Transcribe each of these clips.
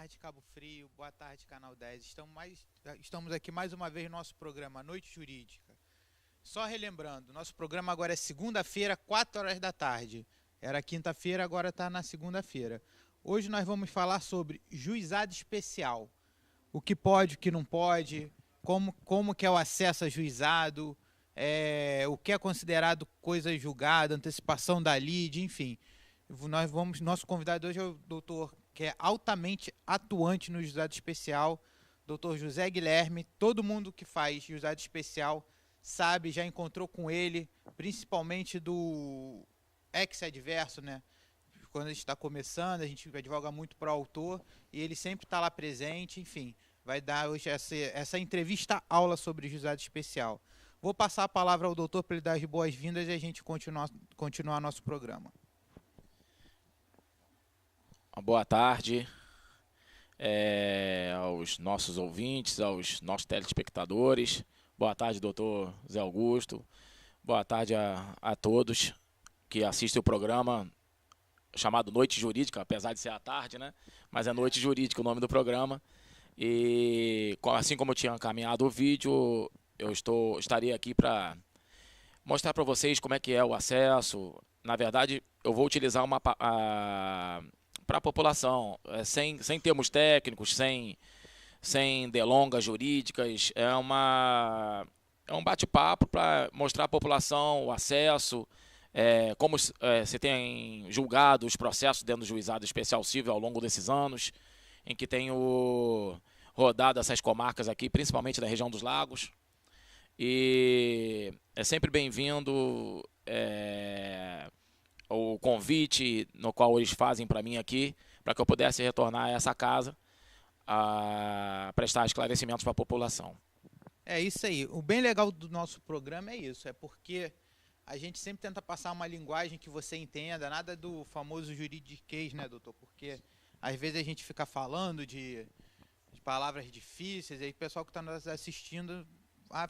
tarde, Cabo Frio. Boa tarde, Canal 10. Estamos aqui mais uma vez no nosso programa Noite Jurídica. Só relembrando, nosso programa agora é segunda-feira, 4 horas da tarde. Era quinta-feira, agora está na segunda-feira. Hoje nós vamos falar sobre juizado especial. O que pode, o que não pode, como que é o acesso a juizado, o que é considerado coisa julgada, antecipação da lide, enfim. Nosso convidado hoje é o doutor que é altamente atuante no juizado especial, doutor José Guilherme. Todo mundo que faz juizado especial sabe, já encontrou com ele, principalmente do ex-adverso, né? Quando a gente está começando, a gente advoga muito para o autor e ele sempre está lá presente, enfim. Vai dar hoje essa entrevista aula sobre juizado especial. Vou passar a palavra ao doutor para ele dar as boas-vindas e a gente continuar nosso programa. Boa tarde aos nossos ouvintes, aos nossos telespectadores. Boa tarde, doutor Zé Augusto. Boa tarde a todos que assistem o programa chamado Noite Jurídica, apesar de ser à tarde, né? Mas é Noite Jurídica o nome do programa. E assim como eu tinha encaminhado o vídeo, eu estaria aqui para mostrar para vocês como é que é o acesso. Na verdade, eu vou utilizar para a população, sem termos técnicos, sem delongas jurídicas. É um bate-papo para mostrar à população o acesso, como se tem julgado os processos dentro do juizado especial civil ao longo desses anos, em que tenho rodado essas comarcas aqui, principalmente da região dos lagos. E é sempre bem-vindo o convite no qual eles fazem para mim aqui, para que eu pudesse retornar a essa casa a prestar esclarecimentos para a população. É isso aí. O bem legal do nosso programa é isso, é porque a gente sempre tenta passar uma linguagem que você entenda, nada do famoso juridiquês, né, doutor? Porque às vezes a gente fica falando de palavras difíceis, e aí o pessoal que está nos assistindo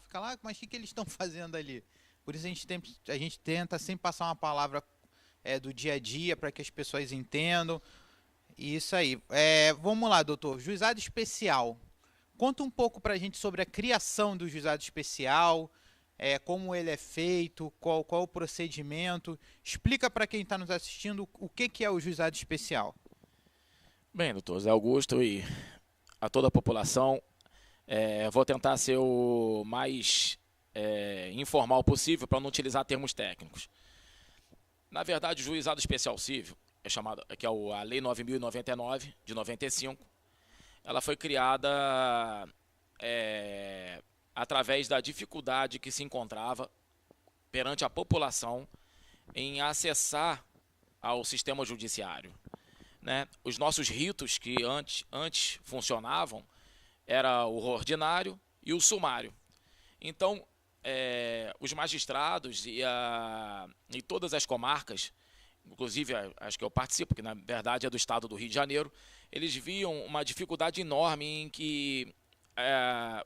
fica lá, mas o que eles estão fazendo ali? Por isso a gente tenta sempre passar uma palavra do dia a dia para que as pessoas entendam. Isso aí. Vamos lá, doutor. Juizado especial. Conta um pouco para a gente sobre a criação do juizado especial, como ele é feito, qual o procedimento. Explica para quem está nos assistindo o que é o juizado especial. Bem, doutor Zé Augusto e a toda a população, vou tentar ser o mais informal possível para não utilizar termos técnicos. Na verdade, o juizado especial civil, que é a Lei 9.099, de 95, ela foi criada através da dificuldade que se encontrava perante a população em acessar ao sistema judiciário, né? Os nossos ritos que antes funcionavam era o ordinário e o sumário. Então, os magistrados e todas as comarcas, inclusive as que eu participo, que na verdade é do estado do Rio de Janeiro, eles viam uma dificuldade enorme em que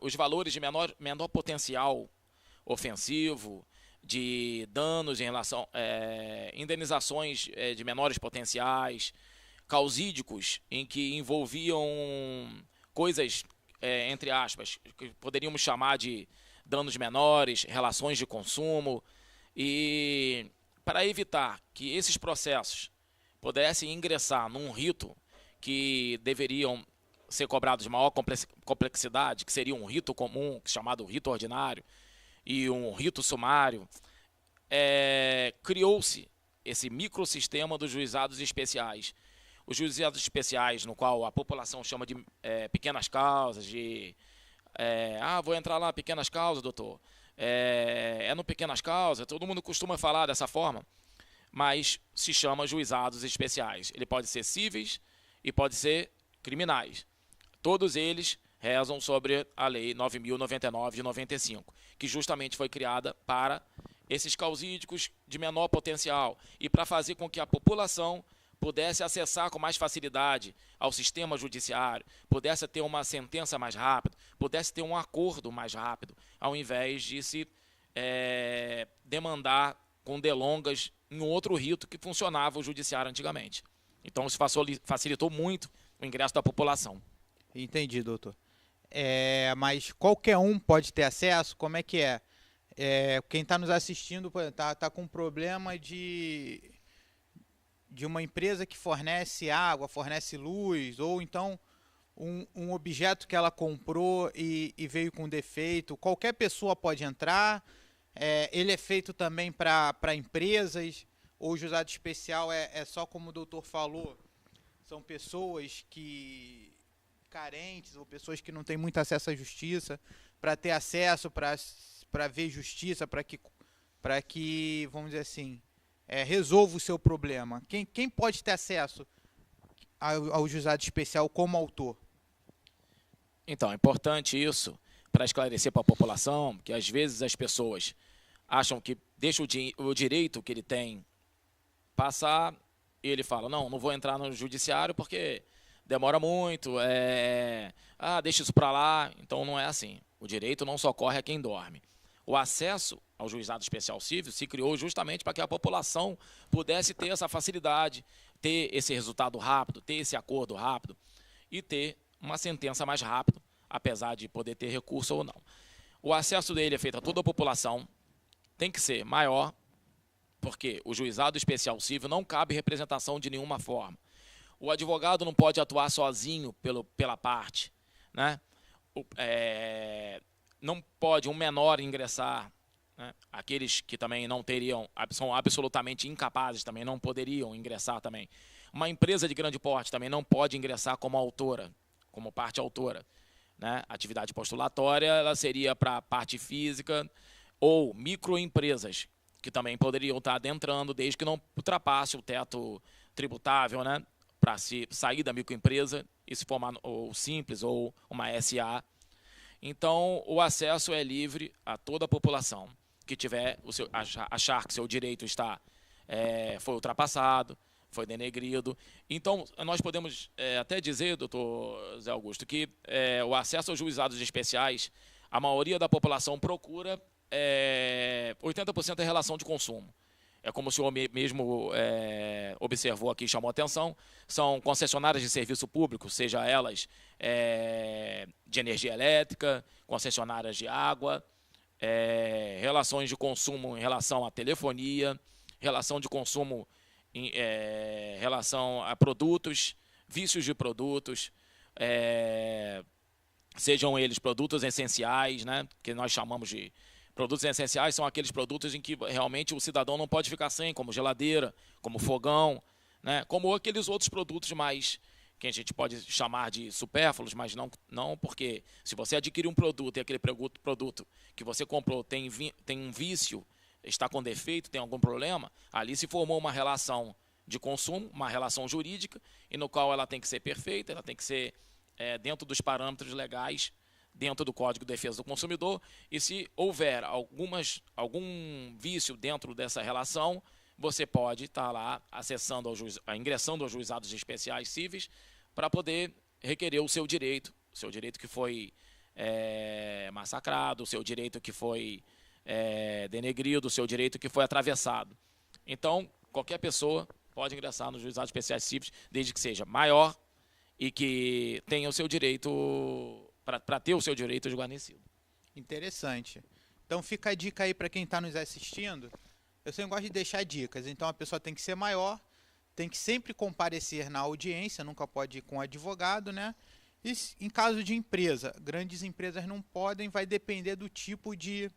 os valores de menor potencial ofensivo, de danos em relação indenizações de menores potenciais, causídicos, em que envolviam coisas, entre aspas, que poderíamos chamar de danos menores, relações de consumo, e para evitar que esses processos pudessem ingressar num rito que deveriam ser cobrados de maior complexidade, que seria um rito comum, chamado rito ordinário, e um rito sumário, criou-se esse microsistema dos juizados especiais. Os juizados especiais, no qual a população chama de pequenas causas, vou entrar lá, pequenas causas, doutor. No pequenas causas, todo mundo costuma falar dessa forma, mas se chama juizados especiais. Ele pode ser cíveis e pode ser criminais. Todos eles rezam sobre a Lei 9.099 de 95, que justamente foi criada para esses causídicos de menor potencial e para fazer com que a população pudesse acessar com mais facilidade ao sistema judiciário, pudesse ter uma sentença mais rápida, pudesse ter um acordo mais rápido, ao invés de se demandar com delongas em outro rito que funcionava o judiciário antigamente. Então, isso facilitou muito o ingresso da população. Entendi, doutor. Mas qualquer um pode ter acesso? Como é que é? Quem está nos assistindo tá com problema de uma empresa que fornece água, fornece luz, ou então um objeto que ela comprou e veio com defeito. Qualquer pessoa pode entrar. Ele é feito também para empresas, ou o juizado especial é só como o doutor falou, são pessoas carentes ou pessoas que não têm muito acesso à justiça, para ter acesso, para ver justiça, para que, vamos dizer assim, resolva o seu problema. Quem pode ter acesso ao juizado especial como autor? Então, é importante isso para esclarecer para a população, que às vezes as pessoas acham que deixa o direito que ele tem passar e ele fala, não vou entrar no judiciário porque demora muito, deixa isso para lá. Então não é assim. O direito não socorre a quem dorme. O acesso ao juizado especial civil se criou justamente para que a população pudesse ter essa facilidade, ter esse resultado rápido, ter esse acordo rápido e ter uma sentença mais rápido, apesar de poder ter recurso ou não. O acesso dele é feito a toda a população, tem que ser maior, porque o juizado especial civil não cabe representação de nenhuma forma. O advogado não pode atuar sozinho pela parte, né? Não pode um menor ingressar, né? Aqueles que também não teriam, são absolutamente incapazes também, não poderiam ingressar também. Uma empresa de grande porte também não pode ingressar como autora, como parte autora, né? Atividade postulatória, ela seria para a parte física ou microempresas, que também poderiam estar adentrando, desde que não ultrapasse o teto tributável, né? Para se sair da microempresa e se formar ou simples ou uma SA. Então, o acesso é livre a toda a população que tiver achar que seu direito foi ultrapassado, foi denegrido. Então, nós podemos até dizer, doutor Zé Augusto, que o acesso aos juizados especiais, a maioria da população procura 80% é relação de consumo. É como o senhor mesmo observou aqui, chamou a atenção, são concessionárias de serviço público, seja elas de energia elétrica, concessionárias de água, relações de consumo em relação à telefonia, relação de consumo em relação a produtos, vícios de produtos, sejam eles produtos essenciais, né, que nós chamamos de produtos essenciais, são aqueles produtos em que realmente o cidadão não pode ficar sem, como geladeira, como fogão, né, como aqueles outros produtos mais que a gente pode chamar de supérfluos, mas não porque se você adquirir um produto e aquele produto que você comprou tem um vício, está com defeito, tem algum problema, ali se formou uma relação de consumo, uma relação jurídica, e no qual ela tem que ser perfeita, ela tem que ser dentro dos parâmetros legais, dentro do Código de Defesa do Consumidor, e se houver algum vício dentro dessa relação, você pode estar lá ingressando aos juizados especiais cíveis para poder requerer o seu direito que foi massacrado, o seu direito que foi denegrido, o seu direito que foi atravessado. Então, qualquer pessoa pode ingressar nos juizados especiais cíveis, desde que seja maior e que tenha o seu direito, para ter o seu direito esguarnecido. Interessante. Então fica a dica aí para quem está nos assistindo. Eu sempre gosto de deixar dicas. Então a pessoa tem que ser maior, tem que sempre comparecer na audiência, nunca pode ir com advogado, né? E em caso de empresa, grandes empresas não podem, vai depender do tipo de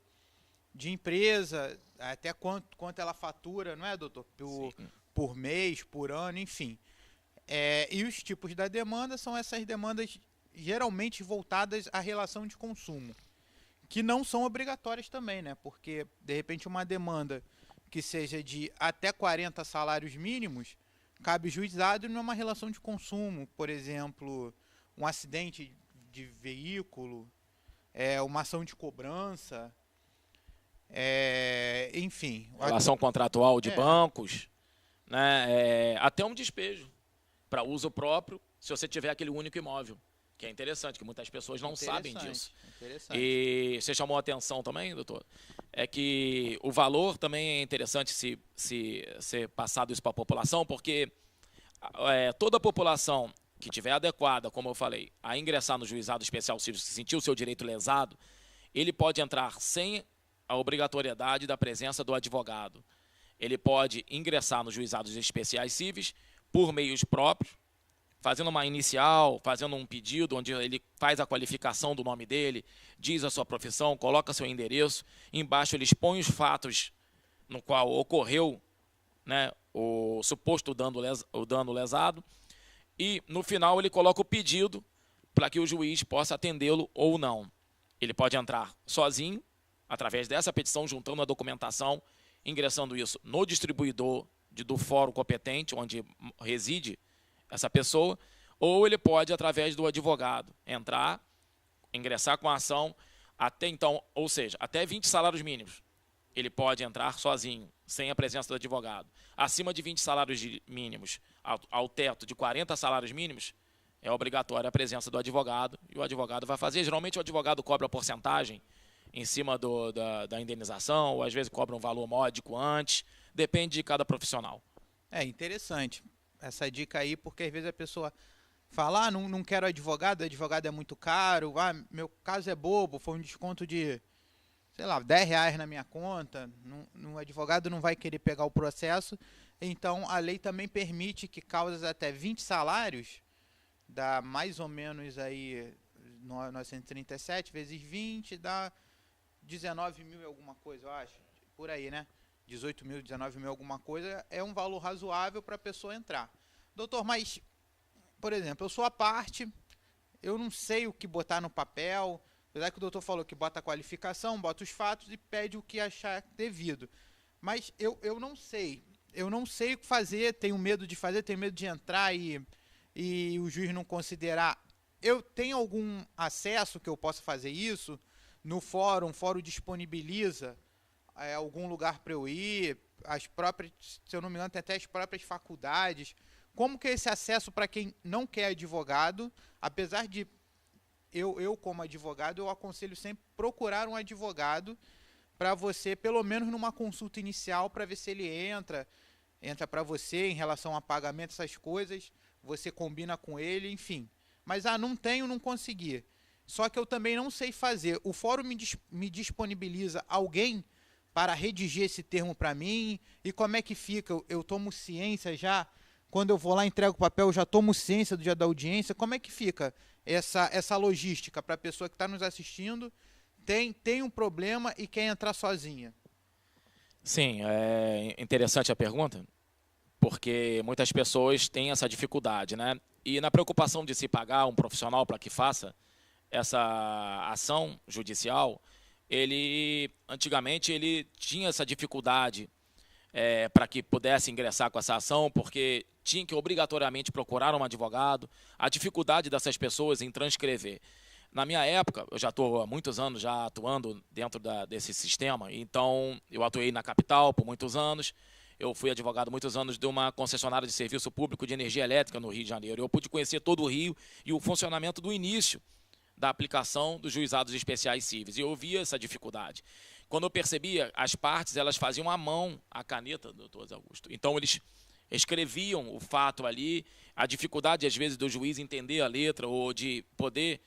empresa, até quanto ela fatura, não é, doutor? Por mês, por ano, enfim. E os tipos da demanda são essas demandas geralmente voltadas à relação de consumo, que não são obrigatórias também, né? Porque, de repente, uma demanda que seja de até 40 salários mínimos, cabe juizado numa relação de consumo, por exemplo, um acidente de veículo, uma ação de cobrança, enfim. Relação contratual de bancos, né? Até um despejo para uso próprio, se você tiver aquele único imóvel, que é interessante, que muitas pessoas não sabem disso. E você chamou a atenção também, doutor, é que o valor também é interessante se ser passado isso para a população, porque toda a população que tiver adequada, como eu falei, a ingressar no juizado especial civil, se sentir o seu direito lesado, ele pode entrar sem a obrigatoriedade da presença do advogado. Ele pode ingressar nos juizados especiais cíveis por meios próprios, fazendo uma inicial, fazendo um pedido onde ele faz a qualificação do nome dele, diz a sua profissão, coloca seu endereço, embaixo ele expõe os fatos no qual ocorreu, né, o suposto dano lesado, e no final ele coloca o pedido para que o juiz possa atendê-lo ou não. Ele pode entrar sozinho, através dessa petição, juntando a documentação, ingressando isso no distribuidor do fórum competente, onde reside essa pessoa, ou ele pode, através do advogado, entrar, ingressar com a ação, até então, ou seja, até 20 salários mínimos. Ele pode entrar sozinho, sem a presença do advogado. Acima de 20 salários mínimos, ao teto de 40 salários mínimos, é obrigatória a presença do advogado, e o advogado vai fazer. Geralmente o advogado cobra a porcentagem em cima da indenização, ou às vezes cobra um valor módico antes, depende de cada profissional. É interessante essa dica aí, porque às vezes a pessoa fala, não quero advogado é muito caro, meu caso é bobo, foi um desconto de, sei lá, R$10 na minha conta, o advogado não vai querer pegar o processo. Então a lei também permite que causas até 20 salários, dá mais ou menos aí 937 vezes 20, dá 19 mil e alguma coisa, eu acho, por aí, né? 18 mil, 19 mil, alguma coisa, é um valor razoável para a pessoa entrar. Doutor, mas, por exemplo, eu sou a parte, eu não sei o que botar no papel, apesar que o doutor falou que bota a qualificação, bota os fatos e pede o que achar devido. Mas eu não sei o que fazer, tenho medo de fazer, tenho medo de entrar e o juiz não considerar. Eu tenho algum acesso que eu possa fazer isso? No fórum, o fórum disponibiliza algum lugar para eu ir, as próprias, se eu não me engano, tem até as próprias faculdades. Como que é esse acesso para quem não quer advogado? Apesar de eu como advogado, eu aconselho sempre procurar um advogado para você, pelo menos numa consulta inicial, para ver se ele entra para você em relação a pagamento, essas coisas, você combina com ele, enfim. Mas, não tenho, não consegui. Só que eu também não sei fazer. O fórum me disponibiliza alguém para redigir esse termo para mim? E como é que fica? Eu tomo ciência já? Quando eu vou lá, entrego o papel, eu já tomo ciência do dia da audiência? Como é que fica essa logística para a pessoa que está nos assistindo, tem um problema e quer entrar sozinha? Sim, é interessante a pergunta, porque muitas pessoas têm essa dificuldade, né? E na preocupação de se pagar um profissional para que faça essa ação judicial, antigamente ele tinha essa dificuldade para que pudesse ingressar com essa ação, porque tinha que obrigatoriamente procurar um advogado, a dificuldade dessas pessoas em transcrever. Na minha época, eu já estou há muitos anos já atuando dentro desse sistema, então eu atuei na capital por muitos anos, eu fui advogado muitos anos de uma concessionária de serviço público de energia elétrica no Rio de Janeiro. Eu pude conhecer todo o Rio e o funcionamento do início da aplicação dos juizados especiais cíveis. E eu via essa dificuldade. Quando eu percebia, as partes elas faziam à mão a caneta, doutor Zé Augusto. Então, eles escreviam o fato ali, a dificuldade, às vezes, do juiz entender a letra ou de poder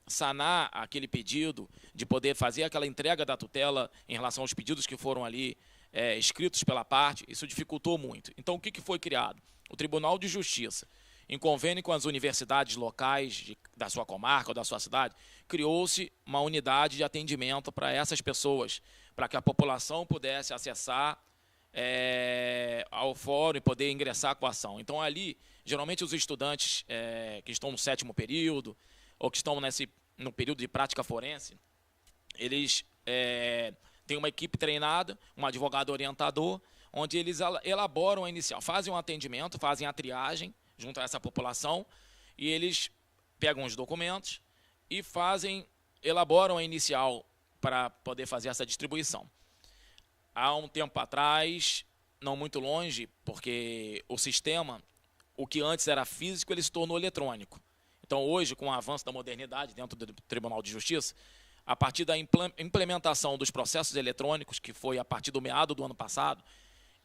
sanar aquele pedido, de poder fazer aquela entrega da tutela em relação aos pedidos que foram ali escritos pela parte, isso dificultou muito. Então, o que foi criado? O Tribunal de Justiça, em convênio com as universidades locais da sua comarca ou da sua cidade, criou-se uma unidade de atendimento para essas pessoas, para que a população pudesse acessar ao fórum e poder ingressar com a ação. Então, ali, geralmente os estudantes que estão no 7º período ou que estão no período de prática forense, eles têm uma equipe treinada, um advogado orientador, onde eles elaboram a inicial, fazem um atendimento, fazem a triagem junto a essa população, e eles pegam os documentos e elaboram a inicial para poder fazer essa distribuição. Há um tempo atrás, não muito longe, porque o sistema, o que antes era físico, ele se tornou eletrônico. Então, hoje, com o avanço da modernidade dentro do Tribunal de Justiça, a partir da implementação dos processos eletrônicos, que foi a partir do meado do ano passado,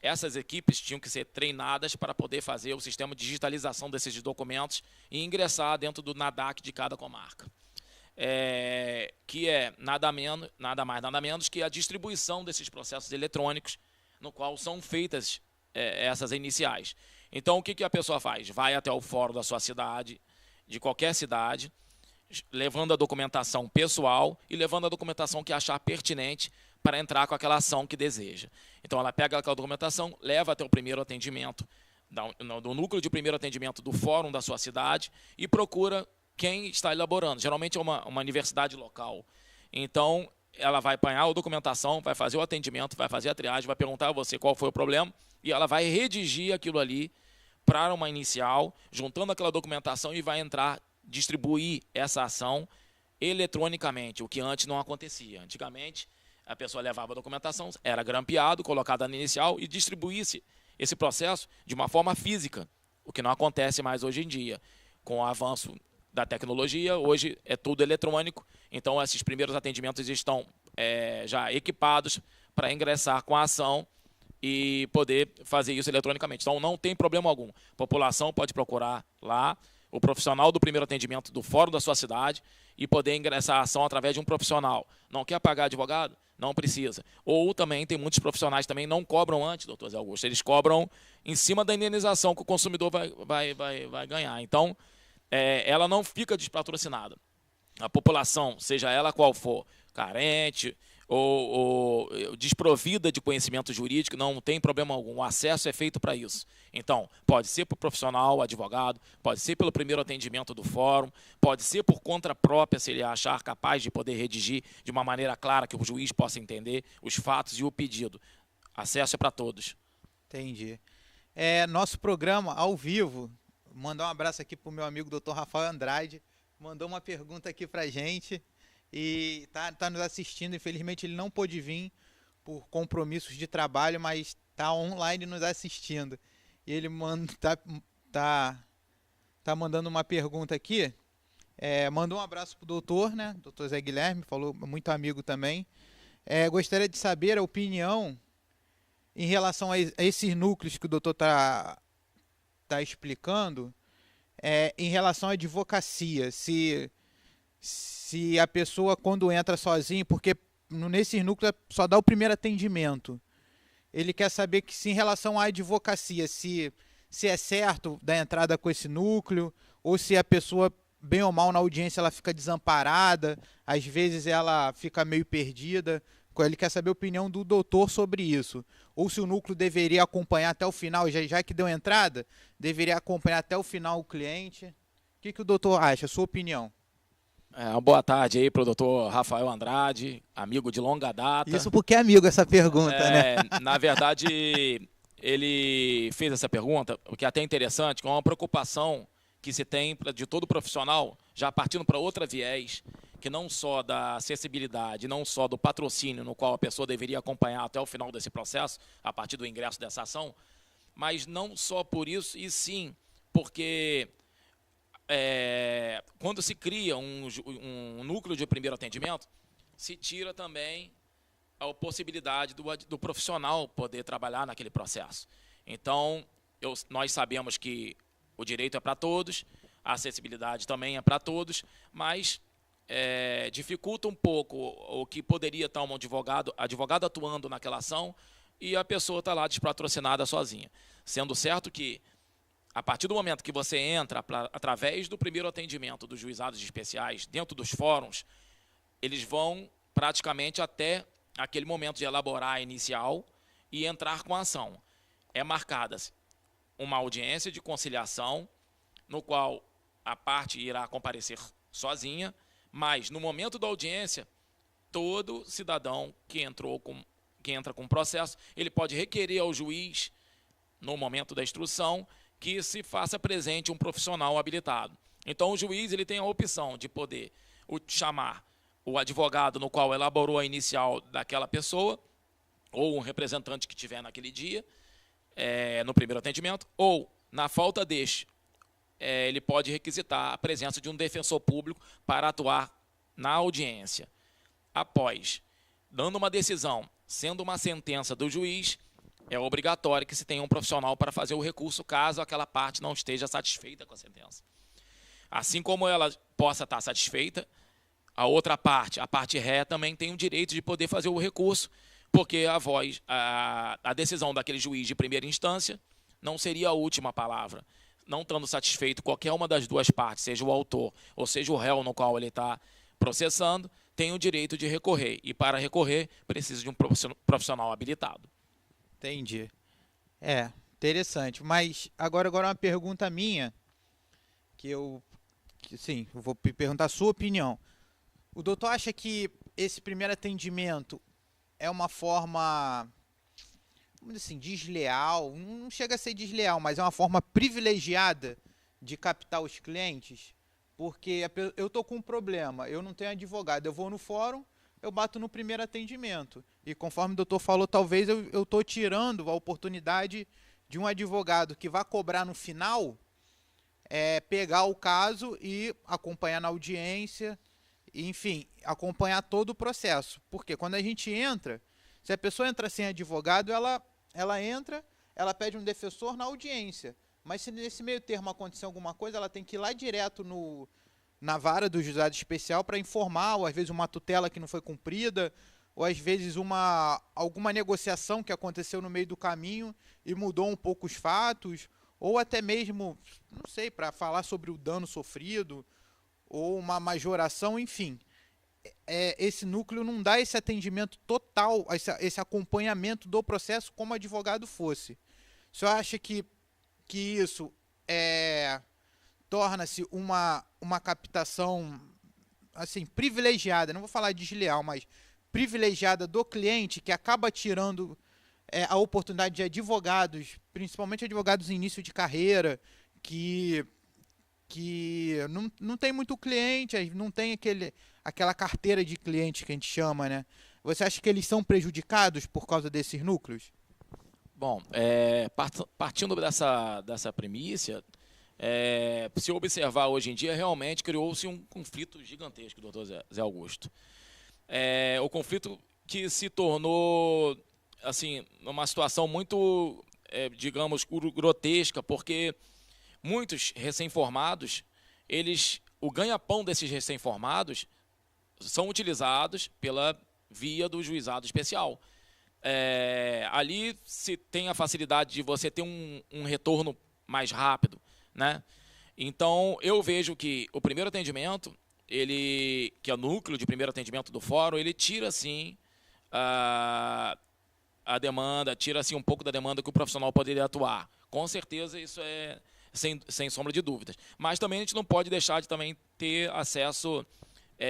essas equipes tinham que ser treinadas para poder fazer o sistema de digitalização desses documentos e ingressar dentro do NADAC de cada comarca. Que é nada mais, nada menos que a distribuição desses processos eletrônicos, no qual são feitas essas iniciais. Então, o que a pessoa faz? Vai até o fórum da sua cidade, de qualquer cidade, levando a documentação pessoal e levando a documentação que achar pertinente para entrar com aquela ação que deseja. Então, ela pega aquela documentação, leva até o primeiro atendimento, do núcleo de primeiro atendimento do fórum da sua cidade e procura quem está elaborando. Geralmente é uma universidade local. Então, ela vai apanhar a documentação, vai fazer o atendimento, vai fazer a triagem, vai perguntar a você qual foi o problema e ela vai redigir aquilo ali para uma inicial, juntando aquela documentação e vai entrar, distribuir essa ação eletronicamente, o que antes não acontecia. Antigamente, a pessoa levava a documentação, era grampeado, colocada na inicial e distribuísse esse processo de uma forma física, o que não acontece mais hoje em dia. Com o avanço da tecnologia, hoje é tudo eletrônico, então esses primeiros atendimentos estão já equipados para ingressar com a ação e poder fazer isso eletronicamente. Então não tem problema algum. A população pode procurar lá o profissional do primeiro atendimento do fórum da sua cidade e poder ingressar a ação através de um profissional. Não quer pagar advogado? Não precisa. Ou também tem muitos profissionais também não cobram antes, doutor Zé Augusto. Eles cobram em cima da indenização que o consumidor vai ganhar. Então, ela não fica despatrocinada. A população, seja ela qual for, carente ou desprovida de conhecimento jurídico, não tem problema algum. O acesso é feito para isso. Então, pode ser por profissional, advogado, pode ser pelo primeiro atendimento do fórum, pode ser por conta própria, se ele achar capaz de poder redigir de uma maneira clara que o juiz possa entender os fatos e o pedido. Acesso é para todos. Entendi. Nosso programa ao vivo, mandar um abraço aqui para o meu amigo Dr. Rafael Andrade, mandou uma pergunta aqui para a gente e tá nos assistindo. Infelizmente ele não pôde vir por compromissos de trabalho, mas está online nos assistindo. E ele tá mandando uma pergunta aqui. Mandou um abraço pro doutor, né? Doutor Zé Guilherme, falou, muito amigo também. Gostaria de saber a opinião em relação a esses núcleos que o doutor tá explicando, em relação à advocacia. Se a pessoa, quando entra sozinho, porque nesses núcleos só dá o primeiro atendimento, ele quer saber que, se em relação à advocacia, se é certo da entrada com esse núcleo, ou se a pessoa, bem ou mal na audiência, ela fica desamparada, às vezes ela fica meio perdida. Ele quer saber a opinião do doutor sobre isso. Ou se o núcleo deveria acompanhar até o final, já que deu entrada, deveria acompanhar até o final o cliente. O que o doutor acha? A sua opinião? Boa tarde aí para o doutor Rafael Andrade, amigo de longa data. Isso porque é amigo essa pergunta, né? Na verdade, ele fez essa pergunta, o que é até interessante, que é uma preocupação que se tem de todo profissional, já partindo para outra viés, que não só da acessibilidade, não só do patrocínio, no qual a pessoa deveria acompanhar até o final desse processo, a partir do ingresso dessa ação, mas não só por isso, e sim porque quando se cria um núcleo de primeiro atendimento, se tira também a possibilidade do profissional poder trabalhar naquele processo. Então, nós sabemos que o direito é para todos, a acessibilidade também é para todos, mas dificulta um pouco o que poderia estar um advogado atuando naquela ação e a pessoa está lá despatrocinada sozinha. Sendo certo que, a partir do momento que você entra através do primeiro atendimento dos juizados especiais dentro dos fóruns, eles vão praticamente até aquele momento de elaborar a inicial e entrar com a ação. É marcada uma audiência de conciliação, no qual a parte irá comparecer sozinha, mas no momento da audiência, todo cidadão que entra com o processo, ele pode requerer ao juiz, no momento da instrução, que se faça presente um profissional habilitado. Então, o juiz ele tem a opção de poder chamar o advogado no qual elaborou a inicial daquela pessoa, ou um representante que tiver naquele dia, no primeiro atendimento, ou, na falta deste, ele pode requisitar a presença de um defensor público para atuar na audiência. Após, dando uma decisão, sendo uma sentença do juiz, é obrigatório que se tenha um profissional para fazer o recurso caso aquela parte não esteja satisfeita com a sentença. Assim como ela possa estar satisfeita, a outra parte, a parte ré, também tem o direito de poder fazer o recurso, porque a decisão daquele juiz de primeira instância não seria a última palavra. Não estando satisfeito qualquer uma das duas partes, seja o autor ou seja o réu no qual ele está processando, tem o direito de recorrer. E para recorrer, precisa de um profissional habilitado. Entendi. Interessante. Mas agora uma pergunta minha, sim, eu vou perguntar a sua opinião. O doutor acha que esse primeiro atendimento é uma forma, vamos dizer assim, desleal? Não chega a ser desleal, mas é uma forma privilegiada de captar os clientes? Porque eu estou com um problema, eu não tenho advogado, eu vou no fórum, eu bato no primeiro atendimento. E conforme o doutor falou, talvez eu estou tirando a oportunidade de um advogado que vai cobrar no final, pegar o caso e acompanhar na audiência, enfim, acompanhar todo o processo. Porque quando a gente entra, se a pessoa entra sem advogado, ela entra, ela pede um defensor na audiência. Mas se nesse meio termo acontecer alguma coisa, ela tem que ir lá direto na vara do juizado especial para informar, ou às vezes uma tutela que não foi cumprida, ou às vezes alguma negociação que aconteceu no meio do caminho e mudou um pouco os fatos, ou até mesmo, não sei, para falar sobre o dano sofrido, ou uma majoração, enfim. Esse núcleo não dá esse atendimento total, esse acompanhamento do processo como advogado fosse. O senhor acha que isso torna-se uma captação assim, privilegiada, não vou falar desleal, mas privilegiada do cliente, que acaba tirando a oportunidade de advogados, principalmente advogados em início de carreira, que não tem muito cliente, não tem aquela carteira de cliente que a gente chama, né? Você acha que eles são prejudicados por causa desses núcleos? Bom, partindo dessa premissa, se observar hoje em dia, realmente criou-se um conflito gigantesco, doutor Zé Augusto. O conflito que se tornou, assim, numa situação muito, digamos, grotesca, porque muitos recém-formados, o ganha-pão desses recém-formados são utilizados pela via do juizado especial. Ali se tem a facilidade de você ter um retorno mais rápido, né? Então, eu vejo que o primeiro atendimento, que é o núcleo de primeiro atendimento do fórum, ele tira, sim, a demanda, tira, assim, um pouco da demanda que o profissional poderia atuar. Com certeza, isso é sem sombra de dúvidas. Mas também a gente não pode deixar de também ter acesso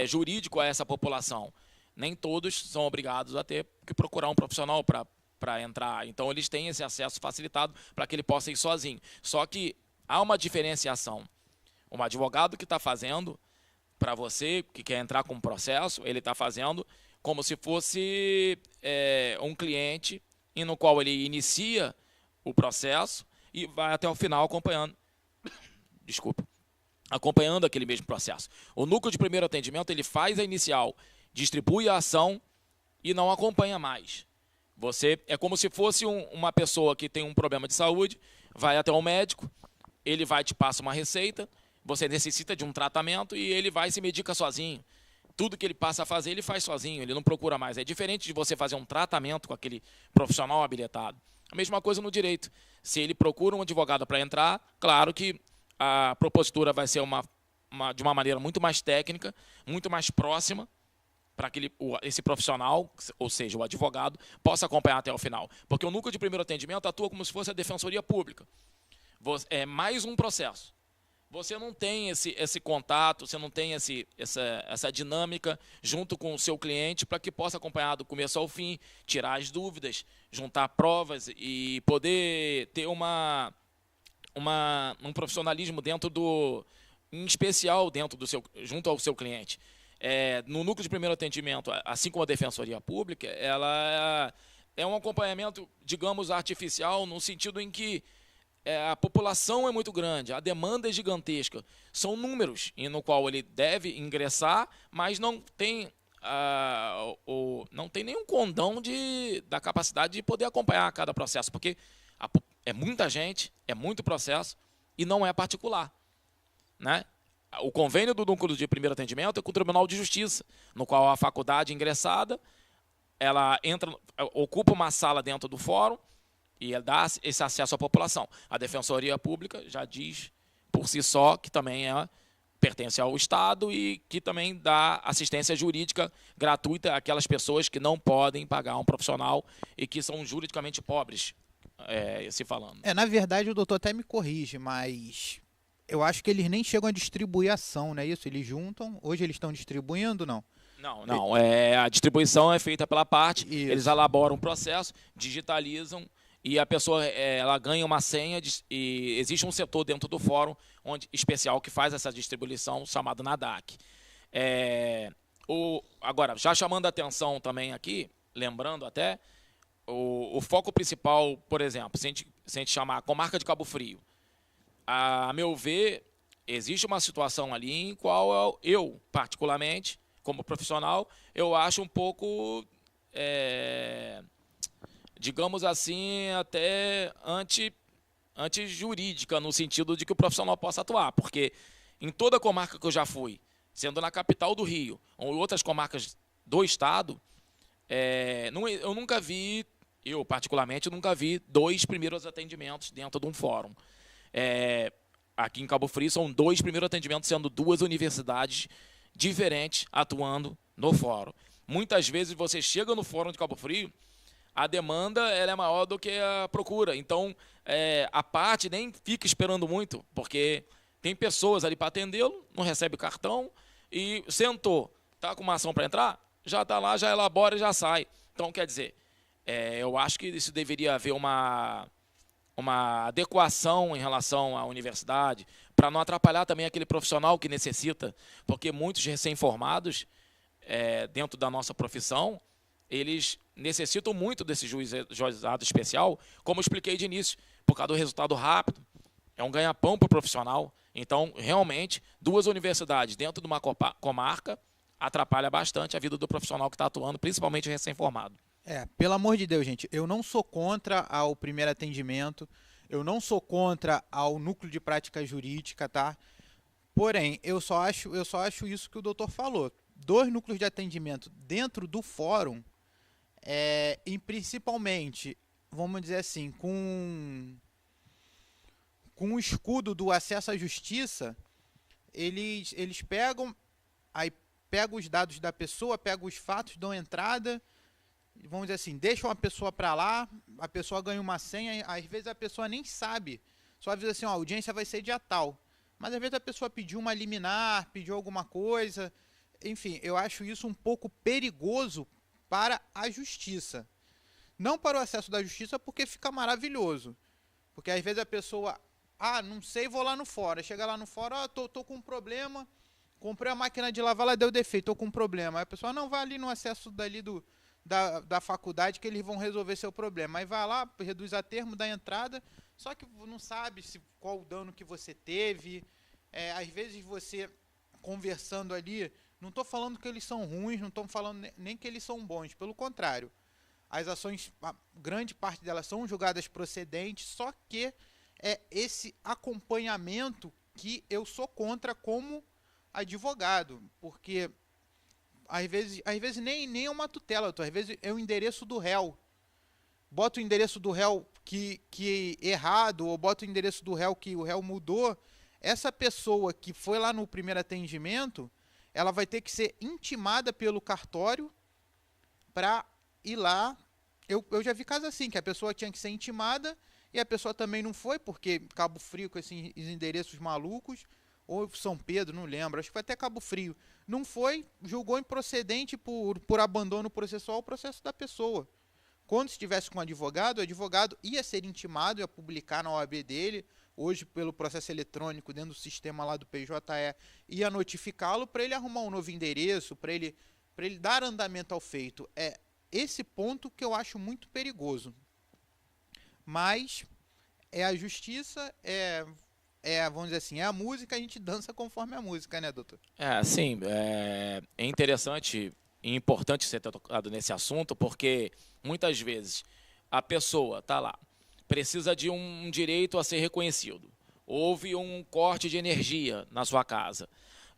jurídico a essa população. Nem todos são obrigados a ter que procurar um profissional para entrar. Então, eles têm esse acesso facilitado para que ele possa ir sozinho. Só que há uma diferenciação. Um advogado que está fazendo, para você que quer entrar com um processo, ele está fazendo como se fosse um cliente, e no qual ele inicia o processo e vai até o final acompanhando. Desculpa. Acompanhando aquele mesmo processo. O núcleo de primeiro atendimento, ele faz a inicial, distribui a ação e não acompanha mais. É como se fosse uma pessoa que tem um problema de saúde, vai até o médico, ele vai te passa uma receita, você necessita de um tratamento e ele vai e se medica sozinho. Tudo que ele passa a fazer, ele faz sozinho, ele não procura mais. É diferente de você fazer um tratamento com aquele profissional habilitado. A mesma coisa no direito. Se ele procura um advogado para entrar, claro que a propositura vai ser de uma maneira muito mais técnica, muito mais próxima, para que esse profissional, ou seja, o advogado, possa acompanhar até o final. Porque o núcleo de primeiro atendimento atua como se fosse a defensoria pública. É mais um processo. Você não tem esse contato, você não tem essa dinâmica junto com o seu cliente para que possa acompanhar do começo ao fim, tirar as dúvidas, juntar provas e poder ter um profissionalismo em especial junto ao seu cliente. No núcleo de primeiro atendimento, assim como a defensoria pública, ela é um acompanhamento, digamos, artificial, no sentido em que a população é muito grande, a demanda é gigantesca. São números no qual ele deve ingressar, mas não tem não tem nenhum condão da capacidade de poder acompanhar cada processo, porque é muita gente, é muito processo e não é particular, né? O convênio do núcleo de primeiro atendimento é com o Tribunal de Justiça, no qual a faculdade ingressada, ela ocupa uma sala dentro do fórum e dá esse acesso à população. A Defensoria Pública já diz por si só que também pertence ao Estado e que também dá assistência jurídica gratuita àquelas pessoas que não podem pagar um profissional e que são juridicamente pobres, se falando. Na verdade, o doutor até me corrige, mas eu acho que eles nem chegam a distribuir ação, não é isso? Eles juntam, hoje eles estão distribuindo, não? Não. A distribuição é feita pela parte, Isso. Eles elaboram um processo, digitalizam e a pessoa ela ganha uma senha e existe um setor dentro do fórum especial que faz essa distribuição, chamado NADAC. Agora, já chamando a atenção também aqui, lembrando até, o foco principal, por exemplo, se a gente chamar a comarca de Cabo Frio, a meu ver, existe uma situação ali em qual eu, particularmente, como profissional, eu acho um pouco, digamos assim, até antijurídica, no sentido de que o profissional possa atuar, porque em toda a comarca que eu já fui, sendo na capital do Rio ou outras comarcas do estado, eu nunca vi, eu particularmente nunca vi 2 primeiros atendimentos dentro de um fórum. Aqui em Cabo Frio são 2 primeiros atendimentos, sendo 2 universidades diferentes atuando no fórum. Muitas vezes você chega no fórum de Cabo Frio, a demanda ela é maior do que a procura. Então, a parte nem fica esperando muito, porque tem pessoas ali para atendê-lo, não recebe cartão, e sentou, está com uma ação para entrar, já está lá, já elabora e já sai. Então, quer dizer, eu acho que isso deveria haver uma adequação em relação à universidade, para não atrapalhar também aquele profissional que necessita, porque muitos recém-formados, dentro da nossa profissão, eles necessitam muito desse juizado especial, como eu expliquei de início, por causa do resultado rápido, é um ganha-pão para o profissional. Então, realmente, 2 universidades dentro de uma comarca atrapalha bastante a vida do profissional que está atuando, principalmente recém-formado. Pelo amor de Deus, gente, eu não sou contra ao primeiro atendimento, eu não sou contra ao núcleo de prática jurídica, tá? Porém, eu só acho isso que o doutor falou. 2 núcleos de atendimento dentro do fórum, e principalmente, vamos dizer assim, com o escudo do acesso à justiça, eles pegam os dados da pessoa, pegam os fatos, dão entrada, vamos dizer assim, deixam a pessoa para lá, a pessoa ganha uma senha, às vezes a pessoa nem sabe, só avisa assim, a audiência vai ser dia tal, mas às vezes a pessoa pediu uma liminar, pediu alguma coisa, enfim, eu acho isso um pouco perigoso para a justiça. Não para o acesso da justiça, porque fica maravilhoso, porque às vezes a pessoa, não sei, vou lá no fórum, chega lá no fórum, tô com um problema, comprei a máquina de lavar, ela deu defeito, tô com um problema, aí a pessoa, não, vai ali no acesso dali da faculdade que eles vão resolver seu problema. Aí vai lá, reduz a termo, dá entrada, só que não sabe qual o dano que você teve. Às vezes você, conversando ali, não estou falando que eles são ruins, não estou falando nem que eles são bons, pelo contrário. As ações, grande parte delas são julgadas procedentes, só que esse acompanhamento que eu sou contra como advogado, porque às vezes nem é uma tutela, às vezes é o endereço do réu. Bota o endereço do réu que errado, ou bota o endereço do réu que o réu mudou. Essa pessoa que foi lá no primeiro atendimento, ela vai ter que ser intimada pelo cartório para ir lá. Eu já vi casos assim, que a pessoa tinha que ser intimada e a pessoa também não foi, porque Cabo Frio com esses endereços malucos, ou São Pedro, não lembro, acho que foi até Cabo Frio, não foi, julgou improcedente por abandono processual o processo da pessoa. Quando estivesse com um advogado, o advogado ia ser intimado, ia publicar na OAB dele, hoje pelo processo eletrônico dentro do sistema lá do PJE, ia notificá-lo para ele arrumar um novo endereço, para ele dar andamento ao feito. É esse ponto que eu acho muito perigoso. Mas é a justiça, vamos dizer assim, é a música, a gente dança conforme a música, né, doutor? Sim, é interessante importante você ter tocado nesse assunto, porque muitas vezes a pessoa está lá, precisa de um direito a ser reconhecido. Houve um corte de energia na sua casa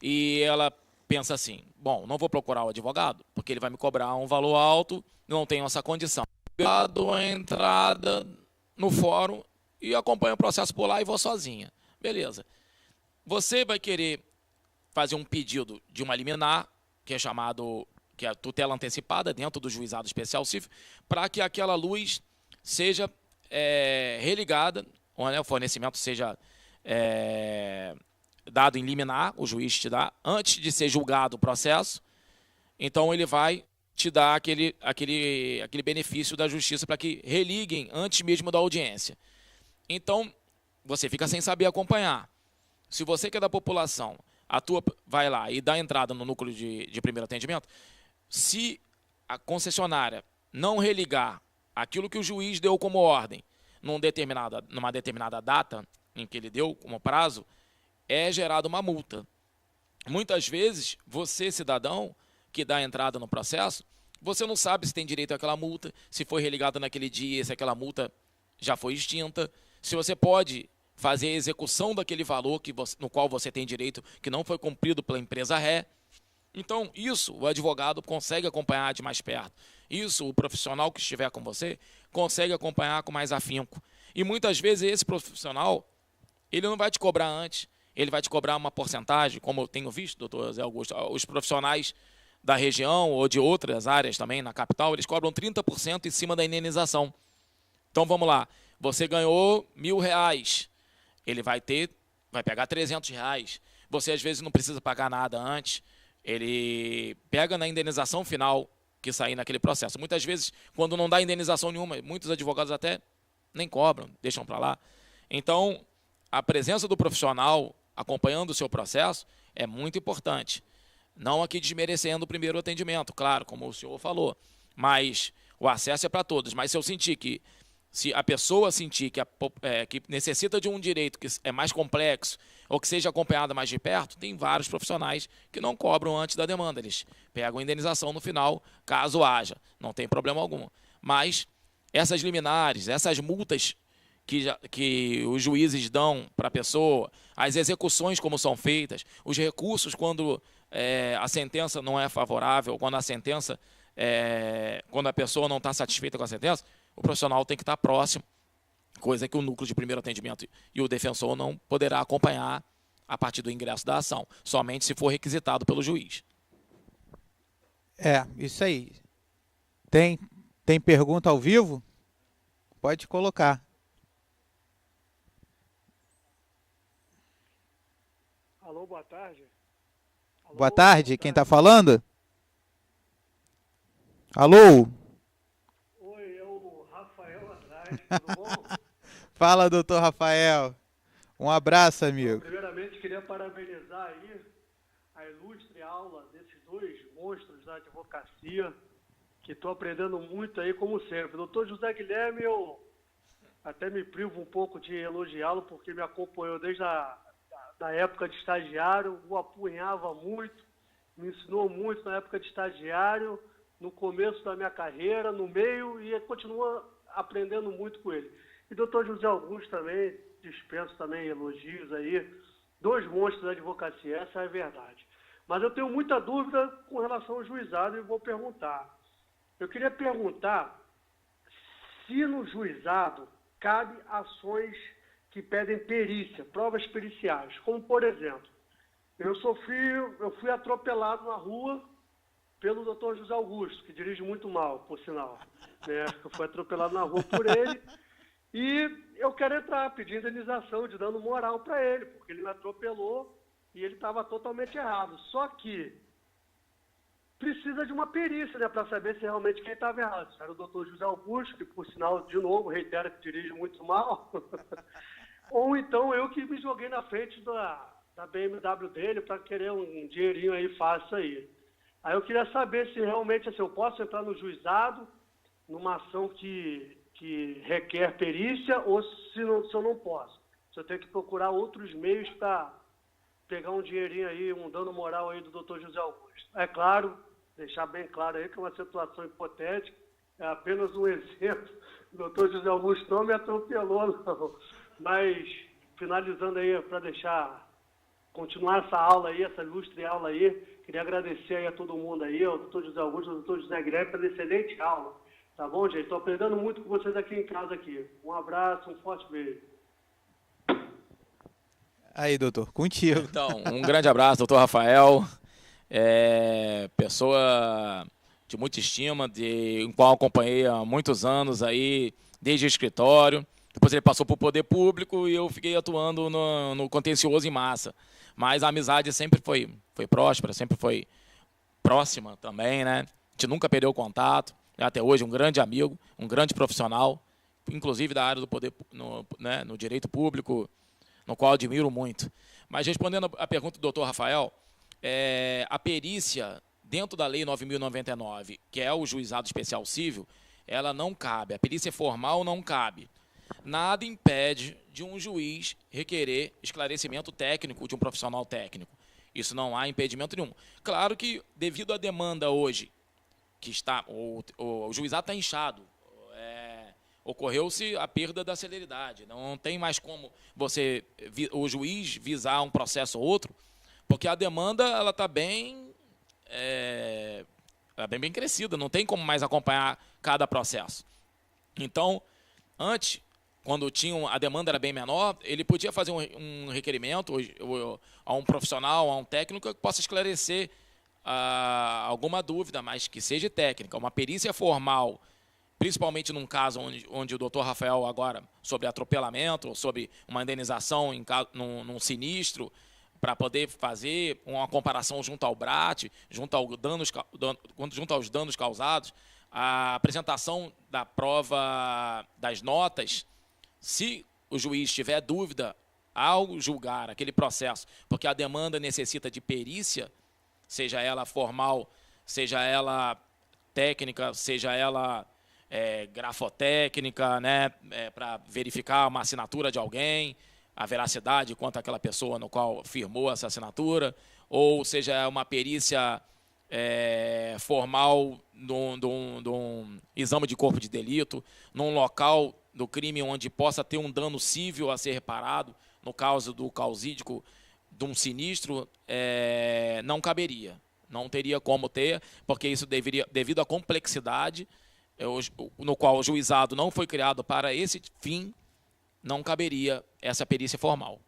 e ela pensa assim, bom, não vou procurar o advogado, porque ele vai me cobrar um valor alto, não tenho essa condição. Eu dou a entrada no fórum e acompanho o processo por lá e vou sozinha. Beleza. Você vai querer fazer um pedido de uma liminar, que é a tutela antecipada dentro do juizado especial civil, para que aquela luz seja religada, ou, né, o fornecimento seja dado em liminar, o juiz te dá, antes de ser julgado o processo. Então ele vai te dar aquele benefício da justiça para que religuem antes mesmo da audiência. Então, você fica sem saber acompanhar. Se você que é da população, vai lá e dá entrada no núcleo de primeiro atendimento, se a concessionária não religar aquilo que o juiz deu como ordem numa determinada data em que ele deu como prazo, é gerada uma multa. Muitas vezes, você, cidadão, que dá entrada no processo, você não sabe se tem direito àquela multa, se foi religada naquele dia, se aquela multa já foi extinta, se você pode fazer a execução daquele valor no qual você tem direito, que não foi cumprido pela empresa ré. Então, isso o advogado consegue acompanhar de mais perto. Isso o profissional que estiver com você consegue acompanhar com mais afinco. E muitas vezes esse profissional, ele não vai te cobrar antes, ele vai te cobrar uma porcentagem, como eu tenho visto, doutor Zé Augusto, os profissionais da região ou de outras áreas também na capital, eles cobram 30% em cima da indenização. Então, vamos lá, você ganhou R$1.000, ele vai pegar R$300. Você, às vezes, não precisa pagar nada antes. Ele pega na indenização final que sair naquele processo. Muitas vezes, quando não dá indenização nenhuma, muitos advogados até nem cobram, deixam para lá. Então, a presença do profissional acompanhando o seu processo é muito importante. Não aqui desmerecendo o primeiro atendimento, claro, como o senhor falou, mas o acesso é para todos. Mas se a pessoa sentir que necessita de um direito que é mais complexo ou que seja acompanhada mais de perto, tem vários profissionais que não cobram antes da demanda. Eles pegam a indenização no final, caso haja. Não tem problema algum. Mas essas liminares, essas multas que os juízes dão para a pessoa, as execuções como são feitas, os recursos quando a sentença não é favorável, quando a pessoa não está satisfeita com a sentença, o profissional tem que estar próximo, coisa que o núcleo de primeiro atendimento e o defensor não poderá acompanhar a partir do ingresso da ação, somente se for requisitado pelo juiz. Isso aí. Tem pergunta ao vivo? Pode colocar. Alô, boa tarde. Alô, boa tarde, quem está falando? Alô? Oi, é o Rafael atrás, tudo bom? Fala, doutor Rafael. Um abraço, amigo. Primeiramente, queria parabenizar aí a ilustre aula desses dois monstros da advocacia, que estou aprendendo muito aí, como sempre. Doutor José Guilherme, eu até me privo um pouco de elogiá-lo, porque me acompanhou desde da época de estagiário, o apunhava muito, me ensinou muito na época de estagiário, no começo da minha carreira, no meio, e continua aprendendo muito com ele. E doutor José Augusto também, dispenso também elogios aí, dois monstros da advocacia, essa é a verdade. Mas eu tenho muita dúvida com relação ao juizado e vou perguntar. Eu queria perguntar se no juizado cabe ações que pedem perícia, provas periciais, como por exemplo, eu fui atropelado na rua pelo doutor José Augusto, que dirige muito mal, por sinal. Né? Eu fui atropelado na rua por ele e eu quero entrar, pedir indenização de dano moral para ele, porque ele me atropelou e ele estava totalmente errado. Só que precisa de uma perícia, né, para saber se realmente quem estava errado. Era o doutor José Augusto, que por sinal, de novo, reitera que dirige muito mal, ou então eu que me joguei na frente da BMW dele para querer um dinheirinho aí fácil aí. Aí eu queria saber se realmente assim, eu posso entrar no juizado, numa ação que requer perícia, ou se eu não posso. Se eu tenho que procurar outros meios para pegar um dinheirinho aí, um dano moral aí do doutor José Augusto. É claro, deixar bem claro aí que é uma situação hipotética, é apenas um exemplo. O doutor José Augusto não me atropelou, não. Mas, finalizando aí, para continuar essa aula aí, essa ilustre aula aí, queria agradecer aí a todo mundo aí, ao doutor José Augusto, ao doutor José Guilherme, pela excelente aula. Tá bom, gente? Estou aprendendo muito com vocês aqui em casa aqui. Um abraço, um forte beijo. Aí, doutor, contigo. Então, um grande abraço, doutor Rafael. Pessoa de muita estima, em qual acompanhei há muitos anos aí, desde o escritório. Depois ele passou para o poder público e eu fiquei atuando no contencioso em massa. Mas a amizade sempre foi próspera, sempre foi próxima também, né? A gente nunca perdeu o contato. Até hoje, um grande amigo, um grande profissional, inclusive da área do poder, no direito público, no qual admiro muito. Mas respondendo a pergunta do doutor Rafael, a perícia dentro da Lei 9.099, que é o juizado especial civil, ela não cabe. A perícia formal não cabe. Nada impede de um juiz requerer esclarecimento técnico de um profissional técnico. Isso não há impedimento nenhum. Claro que, devido à demanda hoje, que está, o juizado está inchado, ocorreu-se a perda da celeridade. Não tem mais como o juiz visar um processo ou outro, porque a demanda ela está bem crescida, não tem como mais acompanhar cada processo. Então, antes, quando a demanda era bem menor, ele podia fazer um requerimento a um profissional, a um técnico que possa esclarecer alguma dúvida, mas que seja técnica. Uma perícia formal, principalmente num caso onde o doutor Rafael agora, sobre atropelamento, ou sobre uma indenização num sinistro, para poder fazer uma comparação junto ao BRAT, junto aos danos causados, a apresentação da prova das notas, se o juiz tiver dúvida ao julgar aquele processo, porque a demanda necessita de perícia, seja ela formal, seja ela técnica, seja ela grafotécnica, né, para verificar uma assinatura de alguém, a veracidade quanto àquela pessoa no qual firmou essa assinatura, ou seja uma perícia formal de um exame de corpo de delito, num local do crime onde possa ter um dano civil a ser reparado, no caso do causídico de um sinistro, não caberia. Não teria como ter, porque isso devido à complexidade, no qual o juizado não foi criado para esse fim, não caberia essa perícia formal.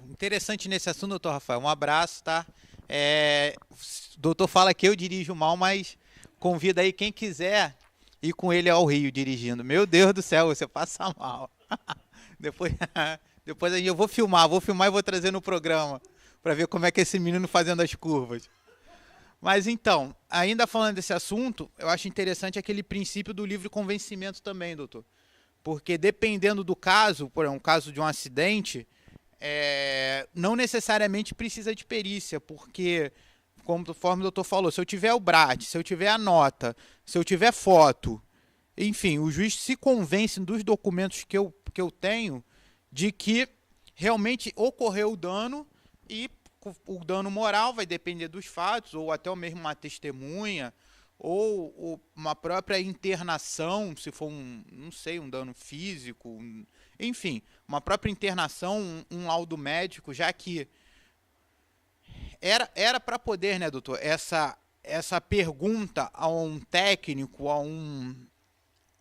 Interessante nesse assunto, doutor Rafael. Um abraço, tá? O doutor fala que eu dirijo mal, mas convida aí quem quiser ir com ele ao Rio dirigindo. Meu Deus do céu, você passa mal. Depois aí eu vou filmar e vou trazer no programa para ver como é que é esse menino fazendo as curvas. Mas então, ainda falando desse assunto, eu acho interessante aquele princípio do livre convencimento também, doutor. Porque dependendo do caso, por exemplo, um caso de um acidente, não necessariamente precisa de perícia, porque, conforme o doutor falou, se eu tiver o BRAT, se eu tiver a nota, se eu tiver foto, enfim, o juiz se convence dos documentos que eu tenho de que realmente ocorreu o dano, e o dano moral vai depender dos fatos, ou até mesmo uma testemunha, ou uma própria internação, se for um dano físico, enfim, uma própria internação, um laudo médico, já que era para poder, né, doutor, essa pergunta a um técnico,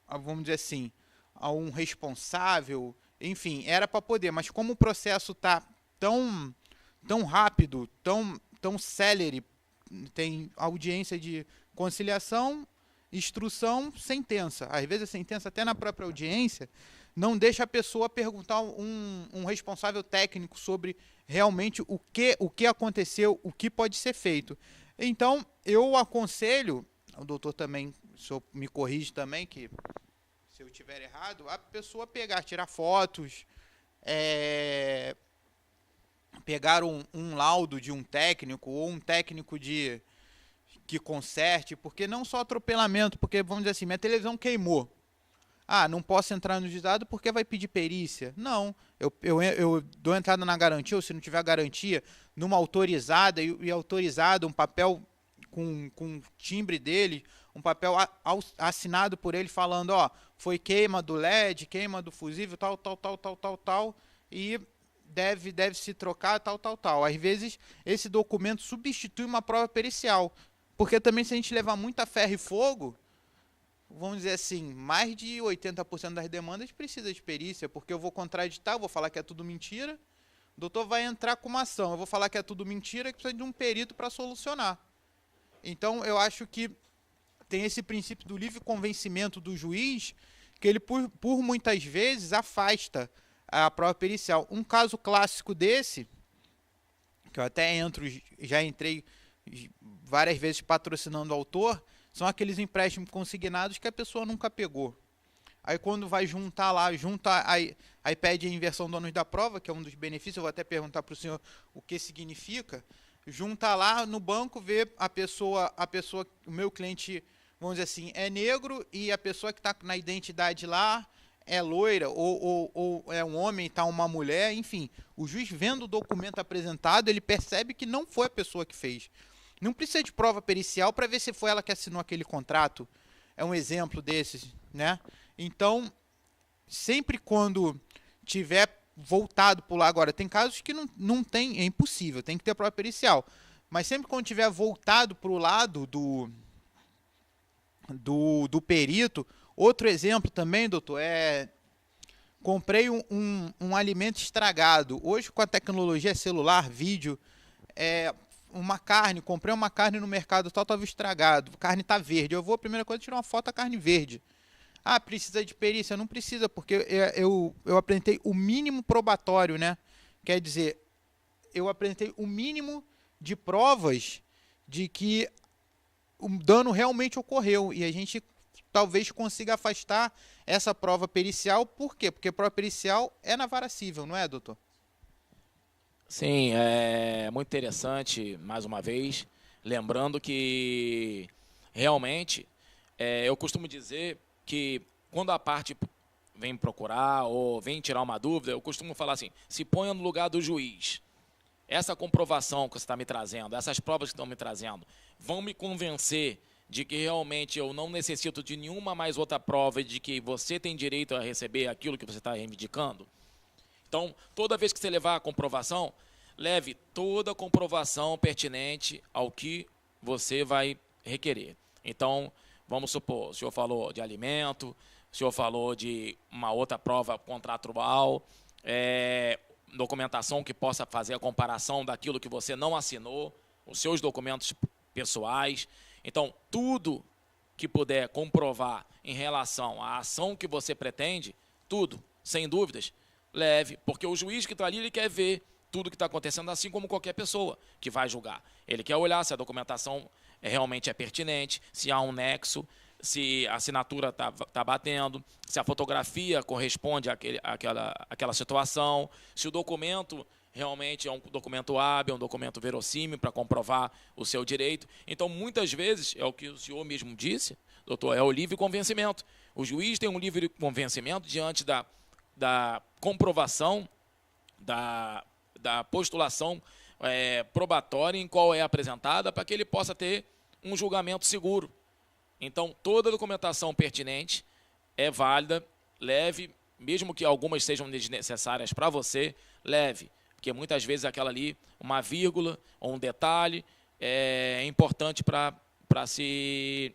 vamos dizer assim, a um responsável, enfim, era para poder, mas como o processo está tão rápido, tão célere, tem audiência de conciliação, instrução, sentença. Às vezes a sentença, até na própria audiência, não deixa a pessoa perguntar um responsável técnico sobre realmente o que aconteceu, o que pode ser feito. Então, eu aconselho, o doutor também, o senhor me corrige também, que se eu estiver errado, a pessoa tirar fotos, pegar um laudo de um técnico, ou um técnico que conserte, porque não só atropelamento, porque, vamos dizer assim, minha televisão queimou. Não posso entrar no juizado porque vai pedir perícia. Não, eu dou entrada na garantia, ou se não tiver garantia, numa autorizada, e autorizada, um papel com o timbre dele, um papel assinado por ele falando, ó, foi queima do LED, queima do fusível, tal, e deve se trocar, tal. Às vezes, esse documento substitui uma prova pericial, porque também se a gente levar muita ferro e fogo, vamos dizer assim, mais de 80% das demandas precisa de perícia, porque eu vou contraditar, eu vou falar que é tudo mentira, o doutor vai entrar com uma ação, eu vou falar que é tudo mentira, que precisa de um perito para solucionar. Então, eu acho que tem esse princípio do livre convencimento do juiz, que ele, por muitas vezes, afasta a prova pericial. Um caso clássico desse, que eu até já entrei várias vezes patrocinando o autor, são aqueles empréstimos consignados que a pessoa nunca pegou. Aí quando vai juntar lá, aí pede a inversão do ônus da prova, que é um dos benefícios, eu vou até perguntar para o senhor o que significa, junta lá no banco, vê a pessoa, o meu cliente, vamos dizer assim, é negro e a pessoa que está na identidade lá é loira, ou é um homem, está uma mulher, enfim. O juiz vendo o documento apresentado, ele percebe que não foi a pessoa que fez. Não precisa de prova pericial para ver se foi ela que assinou aquele contrato. É um exemplo desses, né? Então, sempre quando tiver voltado por lá, agora, tem casos que não tem, é impossível, tem que ter prova pericial. Mas sempre quando tiver voltado para o lado do perito, outro exemplo também, doutor, comprei um alimento estragado. Hoje, com a tecnologia celular, vídeo, comprei uma carne no mercado, estava estragado, a carne está verde. Eu vou, a primeira coisa, tirar uma foto da carne verde. Ah, precisa de perícia? Não precisa, porque eu apresentei o mínimo probatório, né? Quer dizer, eu apresentei o mínimo de provas de que o dano realmente ocorreu. E a gente talvez consiga afastar essa prova pericial. Por quê? Porque a prova pericial é na vara civil, não é, doutor? Sim, é muito interessante, mais uma vez, lembrando que realmente eu costumo dizer que quando a parte vem procurar ou vem tirar uma dúvida, eu costumo falar assim, se ponha no lugar do juiz. Essa comprovação que você está me trazendo, essas provas que estão me trazendo, vão me convencer de que realmente eu não necessito de nenhuma mais outra prova e de que você tem direito a receber aquilo que você está reivindicando? Então, toda vez que você levar a comprovação, leve toda a comprovação pertinente ao que você vai requerer. Então, vamos supor, o senhor falou de alimento, o senhor falou de uma outra prova contratual, documentação que possa fazer a comparação daquilo que você não assinou, os seus documentos pessoais. Então, tudo que puder comprovar em relação à ação que você pretende, tudo, sem dúvidas, leve, porque o juiz que está ali, ele quer ver tudo que está acontecendo, assim como qualquer pessoa que vai julgar. Ele quer olhar se a documentação realmente é pertinente, se há um nexo, se a assinatura está batendo, se a fotografia corresponde àquela situação, se o documento realmente é um documento hábil, um documento verossímil para comprovar o seu direito. Então, muitas vezes, é o que o senhor mesmo disse, doutor, é o livre convencimento. O juiz tem um livre convencimento diante da comprovação, da postulação probatória em qual é apresentada, para que ele possa ter um julgamento seguro. Então, toda a documentação pertinente é válida, leve, mesmo que algumas sejam desnecessárias para você, leve, porque muitas vezes aquela ali, uma vírgula ou um detalhe, é importante para se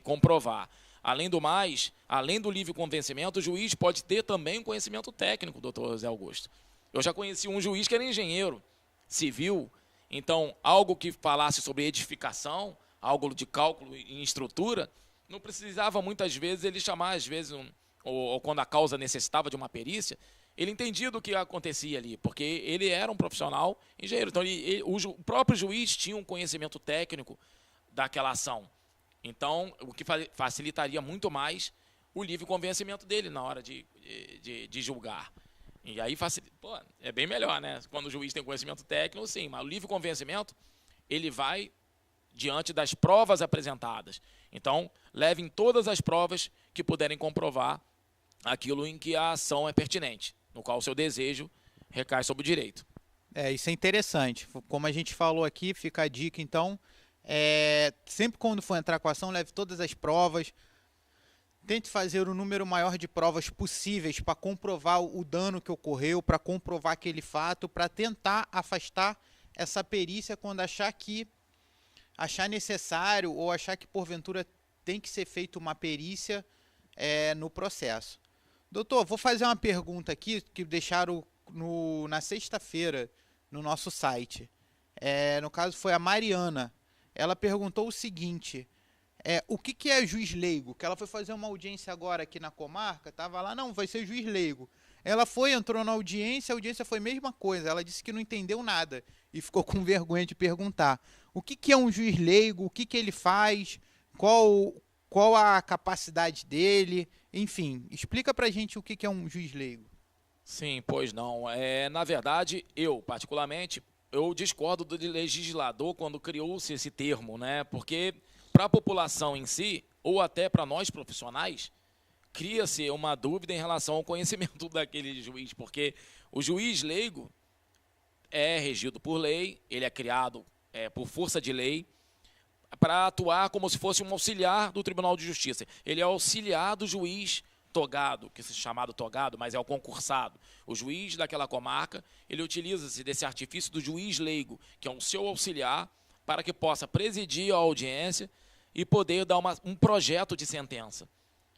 comprovar. Além do mais, além do livre convencimento, o juiz pode ter também um conhecimento técnico, doutor José Augusto. Eu já conheci um juiz que era engenheiro civil, então algo que falasse sobre edificação, algo de cálculo em estrutura, não precisava muitas vezes ele chamar, às vezes, ou quando a causa necessitava de uma perícia, ele entendia do que acontecia ali, porque ele era um profissional engenheiro. Então, o próprio juiz tinha um conhecimento técnico daquela ação. Então, o que facilitaria muito mais o livre convencimento dele na hora de julgar. E aí, é bem melhor, né? Quando o juiz tem conhecimento técnico, sim, mas o livre convencimento, ele vai diante das provas apresentadas. Então, levem todas as provas que puderem comprovar aquilo em que a ação é pertinente, no qual o seu desejo recai sobre o direito. Isso é interessante. Como a gente falou aqui, fica a dica, então, Sempre quando for entrar com a ação, leve todas as provas. Tente fazer o número maior de provas possíveis para comprovar o dano que ocorreu, para comprovar aquele fato, para tentar afastar essa perícia quando achar necessário ou achar que porventura tem que ser feita uma perícia no processo. Doutor, vou fazer uma pergunta aqui que deixaram na sexta-feira no nosso site. No caso foi a Mariana. Ela perguntou o seguinte: o que é juiz leigo? Que ela foi fazer uma audiência agora aqui na comarca, estava lá, não, vai ser juiz leigo. Ela entrou na audiência, a audiência foi a mesma coisa, ela disse que não entendeu nada e ficou com vergonha de perguntar. O que é um juiz leigo? O que ele faz? Qual a capacidade dele? Enfim, explica pra gente o que é um juiz leigo. Sim, pois não. Na verdade, particularmente, eu discordo do legislador quando criou-se esse termo, né? Porque para a população em si, ou até para nós profissionais, cria-se uma dúvida em relação ao conhecimento daquele juiz, porque o juiz leigo é regido por lei, ele é criado por força de lei, para atuar como se fosse um auxiliar do Tribunal de Justiça. Ele é auxiliar do juiz togado, que é chamado togado, mas é o concursado. O juiz daquela comarca, ele utiliza-se desse artifício do juiz leigo, que é o seu auxiliar, para que possa presidir a audiência e poder dar um projeto de sentença.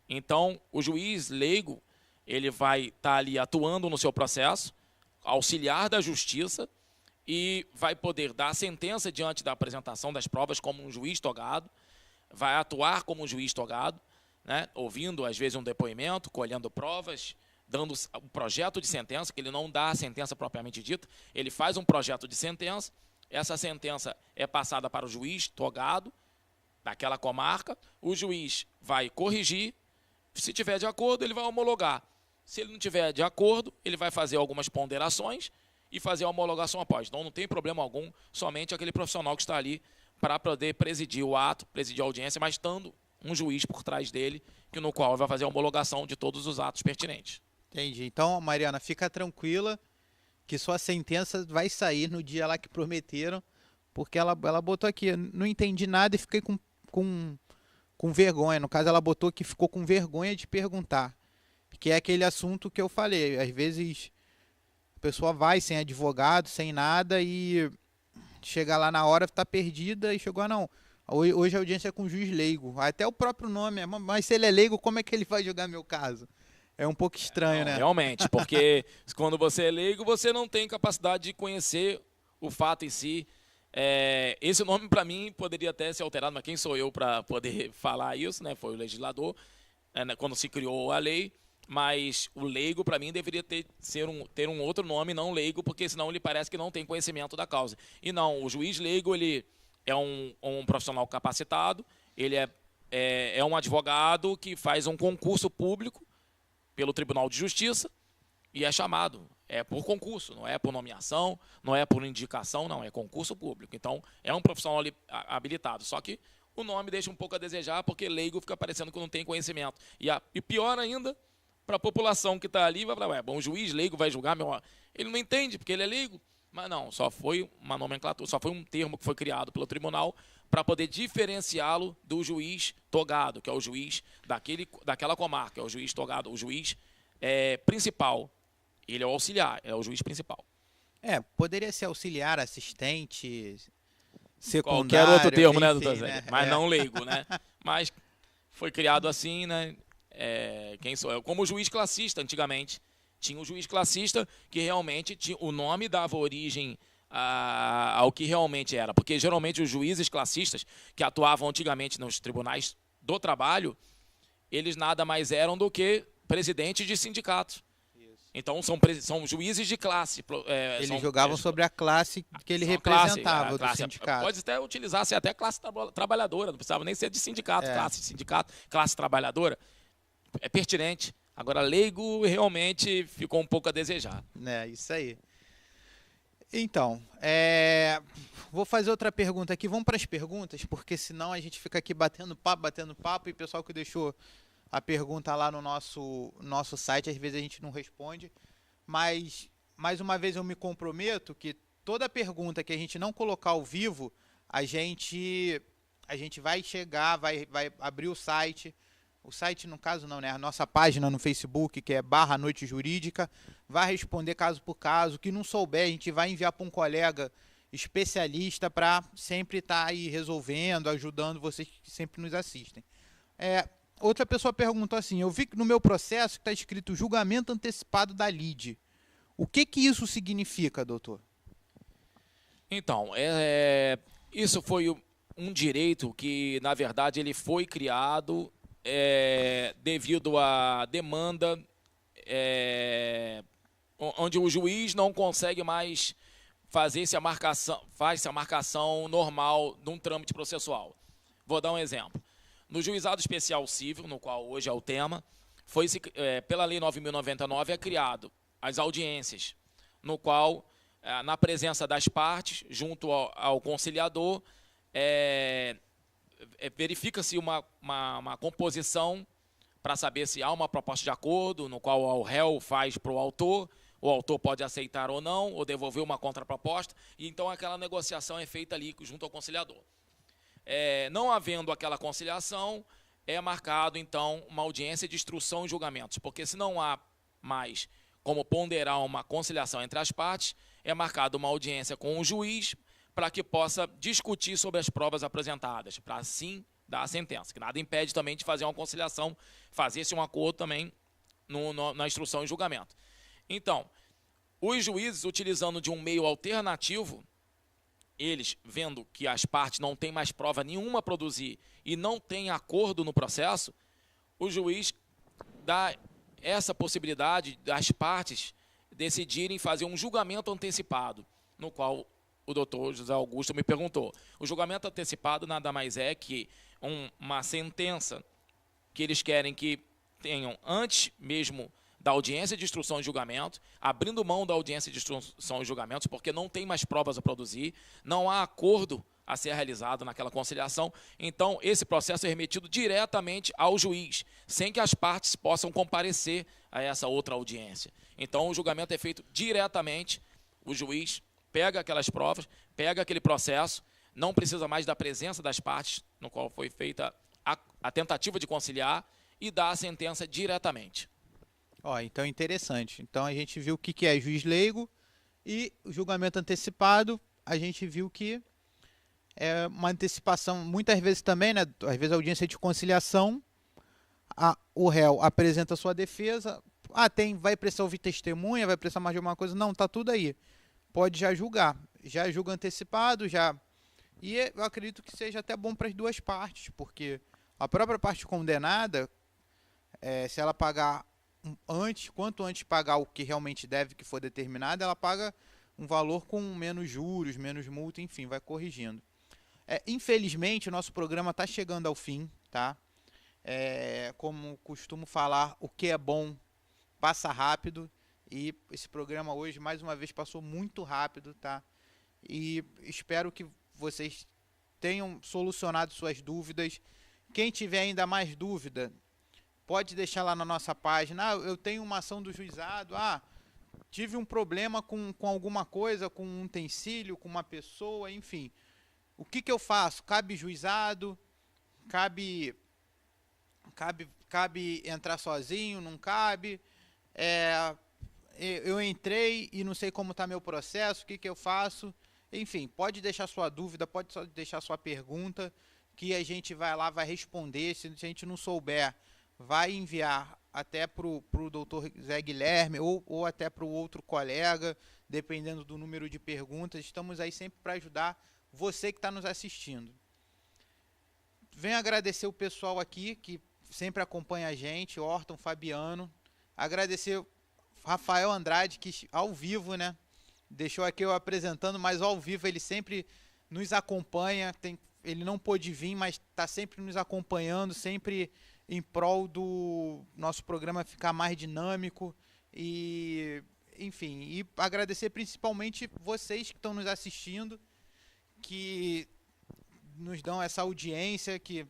Então, o juiz leigo, ele vai estar ali atuando no seu processo, auxiliar da justiça, e vai poder dar a sentença diante da apresentação das provas como um juiz togado, vai atuar como um juiz togado, né, ouvindo, às vezes, um depoimento, colhendo provas, dando um projeto de sentença, que ele não dá a sentença propriamente dita, ele faz um projeto de sentença, essa sentença é passada para o juiz togado daquela comarca, o juiz vai corrigir, se tiver de acordo, ele vai homologar. Se ele não tiver de acordo, ele vai fazer algumas ponderações e fazer a homologação após. Então, não tem problema algum, somente aquele profissional que está ali para poder presidir o ato, presidir a audiência, mas estando um juiz por trás dele, no qual vai fazer a homologação de todos os atos pertinentes. Entendi. Então, Mariana, fica tranquila que sua sentença vai sair no dia lá que prometeram, porque ela botou aqui, não entendi nada e fiquei com vergonha. No caso, ela botou que ficou com vergonha de perguntar, que é aquele assunto que eu falei. Às vezes, a pessoa vai sem advogado, sem nada, e chega lá na hora, está perdida, e chegou, não, hoje a audiência é com juiz leigo. Até o próprio nome, mas se ele é leigo, como é que ele vai julgar meu caso? É um pouco estranho, né? Realmente, porque quando você é leigo, você não tem capacidade de conhecer o fato em si. Esse nome, para mim, poderia até ser alterado, mas quem sou eu para poder falar isso, né? Foi o legislador, quando se criou a lei. Mas o leigo, para mim, deveria ter um outro nome, não leigo, porque senão ele parece que não tem conhecimento da causa. E não, o juiz leigo, ele é um profissional capacitado, ele é um advogado que faz um concurso público pelo Tribunal de Justiça e é chamado. É por concurso, não é por nomeação, não é por indicação, não, é concurso público. Então, é um profissional habilitado. Só que o nome deixa um pouco a desejar, porque leigo fica parecendo que não tem conhecimento. E pior ainda, para a população que está ali, vai falar, bom, o juiz leigo vai julgar, ele não entende, porque ele é leigo. Mas não, só foi uma nomenclatura, só foi um termo que foi criado pelo tribunal para poder diferenciá-lo do juiz togado, que é o juiz daquela comarca, é o juiz togado, o juiz principal. Ele é o auxiliar, é o juiz principal. Poderia ser auxiliar, assistente, secundário. Qualquer outro termo, enfim, né, doutor Zé? Mas não leigo, né? Mas foi criado assim, né? Quem sou eu? Como juiz classista, antigamente. Tinha o juiz classista que realmente o nome dava origem ao que realmente era. Porque geralmente os juízes classistas que atuavam antigamente nos tribunais do trabalho, eles nada mais eram do que presidentes de sindicatos. Então, são juízes de classe. Eles julgavam sobre a classe que ele representava do sindicato. Pode até utilizar-se até classe trabalhadora, não precisava nem ser de sindicato, classe trabalhadora. É pertinente. Agora, leigo realmente ficou um pouco a desejar. Isso aí. Então, vou fazer outra pergunta aqui. Vamos para as perguntas, porque senão a gente fica aqui batendo papo, e o pessoal que deixou a pergunta lá no nosso site, às vezes a gente não responde, mas mais uma vez eu me comprometo que toda pergunta que a gente não colocar ao vivo, a gente vai chegar, vai abrir o site, no caso não, né? A nossa página no Facebook, que é /Noite Jurídica, vai responder caso por caso. Que não souber, a gente vai enviar para um colega especialista para sempre estar aí resolvendo, ajudando vocês que sempre nos assistem. Outra pessoa perguntou assim, eu vi que no meu processo está escrito julgamento antecipado da lide. O que isso significa, doutor? Então, isso foi um direito que, na verdade, ele foi criado devido à demanda, onde o juiz não consegue mais faz-se a marcação normal de um trâmite processual. Vou dar um exemplo. No Juizado Especial Civil, no qual hoje é o tema, pela Lei 9.099, é criado as audiências, no qual, na presença das partes, junto ao conciliador, verifica-se uma composição para saber se há uma proposta de acordo, no qual o réu faz para o autor pode aceitar ou não, ou devolver uma contraproposta, e então aquela negociação é feita ali junto ao conciliador. Não havendo aquela conciliação, é marcado, então, uma audiência de instrução e julgamentos, porque se não há mais como ponderar uma conciliação entre as partes, é marcada uma audiência com o juiz para que possa discutir sobre as provas apresentadas, para assim dar a sentença, que nada impede também de fazer uma conciliação, fazer-se um acordo também na instrução e julgamento. Então, os juízes, utilizando de um meio alternativo, eles, vendo que as partes não têm mais prova nenhuma a produzir e não tem acordo no processo, o juiz dá essa possibilidade das partes decidirem fazer um julgamento antecipado, no qual o doutor José Augusto me perguntou. O julgamento antecipado nada mais é que uma sentença que eles querem que tenham antes mesmo da audiência de instrução e julgamento, abrindo mão da audiência de instrução e julgamentos, porque não tem mais provas a produzir, não há acordo a ser realizado naquela conciliação, então esse processo é remetido diretamente ao juiz, sem que as partes possam comparecer a essa outra audiência. Então o julgamento é feito diretamente, o juiz pega aquelas provas, pega aquele processo, não precisa mais da presença das partes, no qual foi feita a tentativa de conciliar, e dá a sentença diretamente. Então é interessante. Então a gente viu o que é juiz leigo e o julgamento antecipado, a gente viu que é uma antecipação, muitas vezes também, né? Às vezes a audiência de conciliação, o réu apresenta a sua defesa, vai precisar ouvir testemunha, vai precisar mais de alguma coisa, não, tá tudo aí. Pode já julgar, já julga antecipado, e eu acredito que seja até bom para as duas partes, porque a própria parte condenada, se ela pagar quanto antes pagar o que realmente deve, que for determinado, ela paga um valor com menos juros, menos multa, enfim, vai corrigindo. Infelizmente, o nosso programa está chegando ao fim, tá? Como costumo falar, o que é bom passa rápido, e esse programa hoje, mais uma vez, passou muito rápido, tá? E espero que vocês tenham solucionado suas dúvidas. Quem tiver ainda mais dúvida, pode deixar lá na nossa página. Eu tenho uma ação do juizado, tive um problema com alguma coisa, com um utensílio, com uma pessoa, enfim. O que eu faço? Cabe juizado? Cabe entrar sozinho? Não cabe? Eu entrei e não sei como está meu processo, o que eu faço? Enfim, pode deixar sua dúvida, pode deixar sua pergunta, que a gente vai lá, vai responder. Se a gente não souber, vai enviar até para o doutor Zé Guilherme ou até para o outro colega, dependendo do número de perguntas. Estamos aí sempre para ajudar você que está nos assistindo. Venho agradecer o pessoal aqui que sempre acompanha a gente, Orton, Fabiano. Agradecer Rafael Andrade, que ao vivo, né? Deixou aqui eu apresentando, mas ao vivo ele sempre nos acompanha. Ele não pôde vir, mas está sempre nos acompanhando, sempre em prol do nosso programa ficar mais dinâmico. E, enfim, e agradecer principalmente vocês que estão nos assistindo, que nos dão essa audiência, que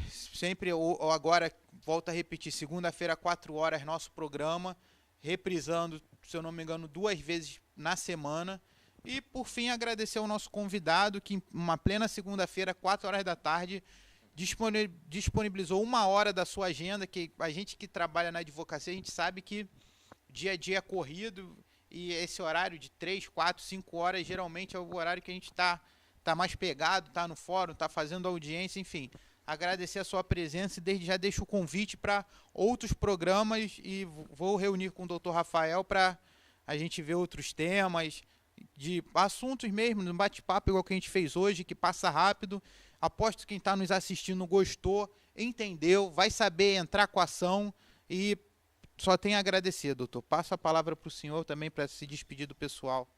sempre, ou agora, volto a repetir, segunda-feira, 4 horas, nosso programa, reprisando, se eu não me engano, 2 vezes na semana. E, por fim, agradecer ao nosso convidado, que em uma plena segunda-feira, 4 horas da tarde, disponibilizou 1 hora da sua agenda, que a gente que trabalha na advocacia, a gente sabe que dia a dia é corrido, e esse horário de 3, 4, 5 horas, geralmente é o horário que a gente está mais pegado, está no fórum, está fazendo audiência, enfim. Agradecer a sua presença e desde já deixo o convite para outros programas e vou reunir com o Dr. Rafael para a gente ver outros temas, de assuntos mesmo, no bate-papo igual que a gente fez hoje, que passa rápido. Aposto que quem está nos assistindo gostou, entendeu, vai saber entrar com a ação e só tenho a agradecer, doutor. Passo a palavra para o senhor também para se despedir do pessoal.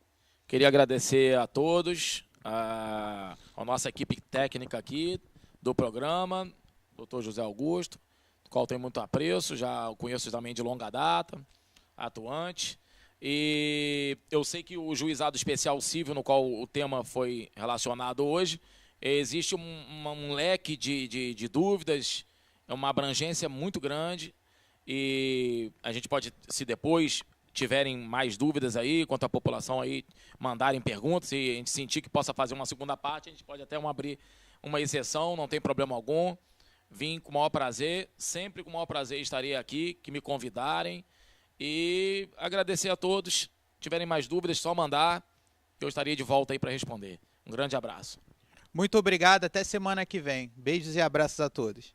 Queria agradecer a todos, a nossa equipe técnica aqui do programa, doutor José Augusto, do qual tenho muito apreço, já o conheço também de longa data, atuante. E eu sei que o juizado especial civil, no qual o tema foi relacionado hoje, existe um leque de dúvidas, é uma abrangência muito grande, e a gente pode, se depois tiverem mais dúvidas aí, quanto à população aí, mandarem perguntas, se a gente sentir que possa fazer uma segunda parte, a gente pode até abrir uma exceção, não tem problema algum. Vim com o maior prazer, sempre com o maior prazer estarei aqui, que me convidarem. E agradecer a todos. Se tiverem mais dúvidas, só mandar, que eu estaria de volta aí para responder. Um grande abraço. Muito obrigado, até semana que vem. Beijos e abraços a todos.